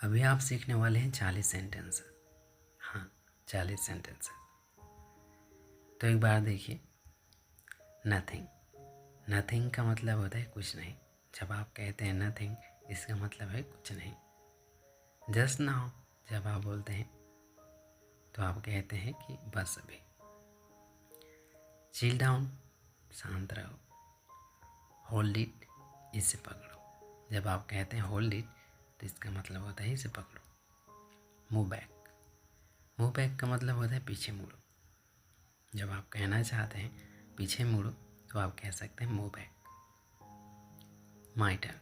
अभी आप सीखने वाले हैं 40 सेंटेंस। हाँ, 40 सेंटेंस। तो एक बार देखिए, नथिंग। नथिंग का मतलब होता है कुछ नहीं। जब आप कहते हैं नथिंग, इसका मतलब है कुछ नहीं। जस्ट नाउ जब आप बोलते हैं तो आप कहते हैं कि बस अभी। चिल डाउन, शांत रहो। होल्ड इट, इसे पकड़ो। जब आप कहते हैं होल्ड इट तो इसका मतलब होता है इसे पकड़ो। मूव बैक, मूव बैक का मतलब होता है पीछे मुड़ो। जब आप कहना चाहते हैं पीछे मुड़ो तो आप कह सकते हैं move back. My turn,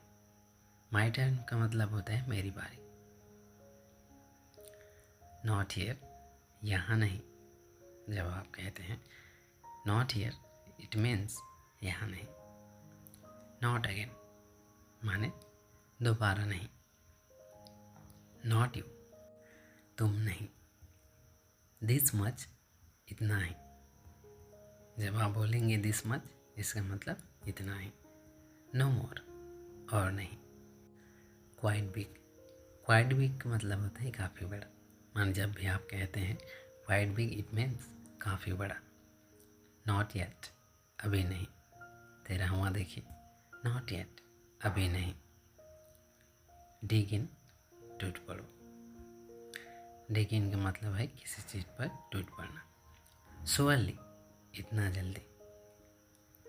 my turn का मतलब होता है मेरी बारी। नॉट हियर, यहाँ नहीं। जब आप कहते हैं नॉट हियर, इट मीन्स यहाँ नहीं। नॉट अगेन माने दोबारा नहीं। नॉट यू, तुम नहीं। दिस मच, इतना ही। जब आप बोलेंगे दिस मच, इसका मतलब इतना ही। नो मोर, और नहीं। क्वाइट बिग, क्वाइट बिग का मतलब होता है काफ़ी बड़ा। मान जब भी आप कहते हैं क्वाइट बिग, इट मीन्स काफ़ी बड़ा। नॉट येट, अभी नहीं। 13वां देखिए, नॉट येट, अभी नहीं। डिग इन, टूट पड़ो। डिग इन का मतलब है किसी चीज़ पर टूट पड़ना। सो अर्ली, इतना जल्दी।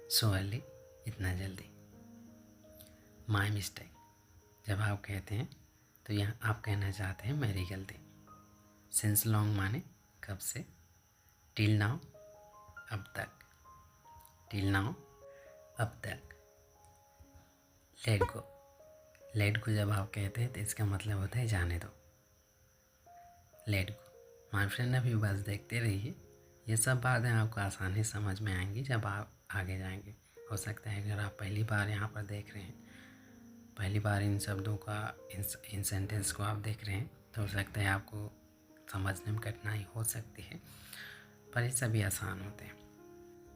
सो अर्ली, इतना जल्दी। माई मिस्टेक, जब आप कहते हैं तो यहाँ आप कहना चाहते हैं मेरी गलती। सिंस लॉन्ग माने कब से। टिल नाउ, अब तक। टिल नाउ, अब तक। लेट गो, लेट गो जब आप कहते हैं तो इसका मतलब होता है जाने दो। Let go. माय फ्रेंड, अभी बस देखते रहिए। ये सब बातें आपको आसानी समझ में आएंगी जब आप आगे जाएंगे। हो सकता है अगर आप पहली बार यहाँ पर देख रहे हैं, पहली बार इन शब्दों का, इन सेंटेंस को आप देख रहे हैं, तो हो सकता है आपको समझने में कठिनाई हो सकती है, पर ये सभी आसान होते हैं।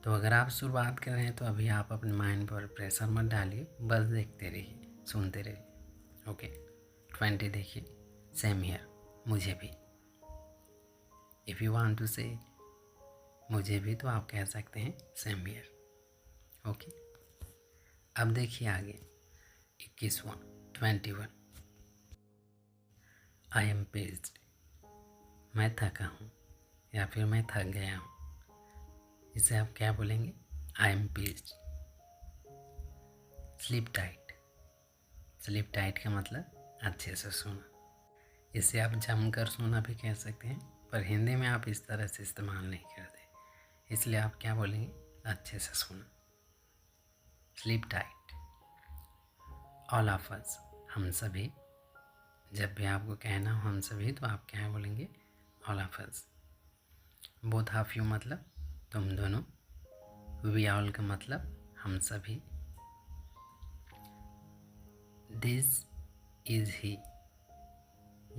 तो अगर आप शुरुआत कर रहे हैं तो अभी आप अपने माइंड पर प्रेशर मत डालिए, बस देखते रहिए, सुनते रहिए। ओके। 20 देखिए, सेम हियर, मुझे भी। इफ़ यू वांट टू से मुझे भी, तो आप कह सकते हैं सेम हियर। ओके। अब देखिए आगे 21वां, 21। आई एम पेज्ड, मैं थका हूँ या फिर मैं थक गया हूँ। इसे आप क्या बोलेंगे? I am पेज्ड। Sleep tight, sleep tight का मतलब अच्छे से सोना। इसे आप जम कर सोना भी कह सकते हैं, पर हिंदी में आप इस तरह से इस्तेमाल नहीं करते, इसलिए आप क्या बोलेंगे? अच्छे से सोना। Sleep tight. All of us, हम सभी। जब भी आपको कहना हो हम सभी, तो आप क्या बोलेंगे? All of us. Both of you मतलब तुम दोनों। वी ऑल का मतलब हम सभी। दिस इज ही,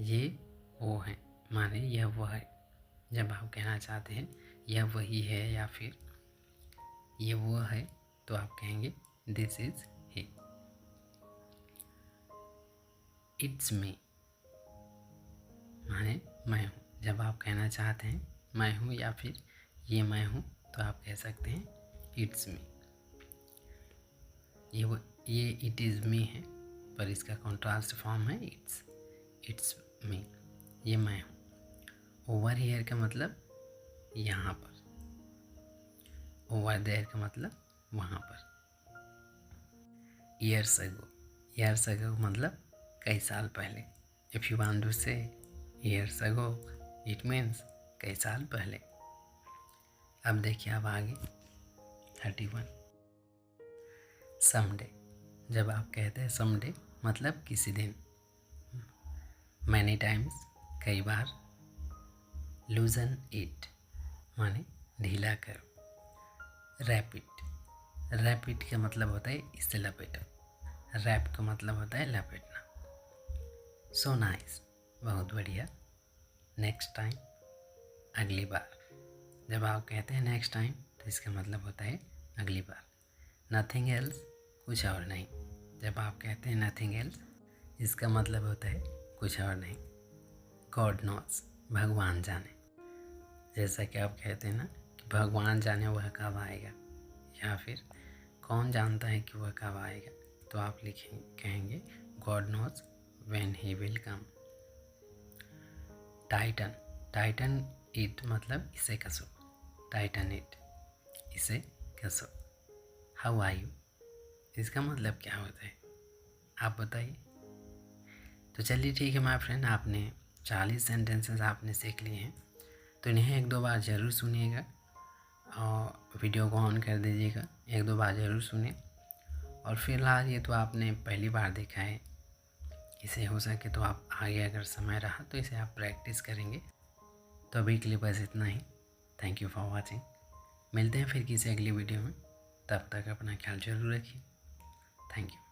ये वो है, माने यह वह है। जब आप कहना चाहते हैं यह वही है या फिर ये वो है, तो आप कहेंगे this is he. It's me, माने मैं हूँ। जब आप कहना चाहते हैं मैं हूँ या फिर ये मैं हूँ, तो आप कह सकते हैं इट्स मी। ये इट इज़ मी है, पर इसका कॉन्ट्रास्ट फॉर्म है इट्स मी, ये मैं हूँ। ओवर हियर का मतलब यहाँ पर। ओवर देयर का मतलब वहाँ पर। ईयर्स अगो, ईयर्स अगो मतलब कई साल पहले। इफ़ यू वांट टू से ईयर्स अगो, इट मीन्स कई साल पहले। अब देखिए अब आगे 31। समडे, जब आप कहते हैं समडे मतलब किसी दिन। मैनी टाइम्स, कई बार। लूजन इट माने ढीला करो। रैपिड, रैपिड का मतलब होता है इससे लपेटो। रैप का मतलब होता है लपेटना। सो नाइस, बहुत बढ़िया। नेक्स्ट टाइम, अगली बार। जब आप कहते हैं नेक्स्ट टाइम, तो इसका मतलब होता है अगली बार। नथिंग एल्स, कुछ और नहीं। जब आप कहते हैं नथिंग एल्स, इसका मतलब होता है कुछ और नहीं, गॉड नोज, भगवान जाने। जैसा कि आप कहते हैं ना कि भगवान जाने वह कब आएगा, या फिर कौन जानता है कि वह कब आएगा, तो आप कहेंगे God knows when he will come. Tighten, tighten it मतलब इसे कसो, टाइटन इट इसे कसो। हाउ आर यू, इसका मतलब क्या होता है आप बताइए। तो चलिए ठीक है माय फ्रेंड, आपने 40 सेंटेंसेस आपने सीख लिए हैं, तो इन्हें एक दो बार ज़रूर सुनिएगा और वीडियो को ऑन कर दीजिएगा, एक दो बार ज़रूर सुनिए। और फिलहाल ये तो आपने पहली बार देखा है, इसे हो सके तो आप आगे अगर समय रहा तो इसे आप प्रैक्टिस करेंगे। तो अभी के लिए बस इतना ही। Thank you for watching. मिलते हैं फिर किसी अगली वीडियो में, तब तक अपना ख्याल जरूर रखिए। Thank you.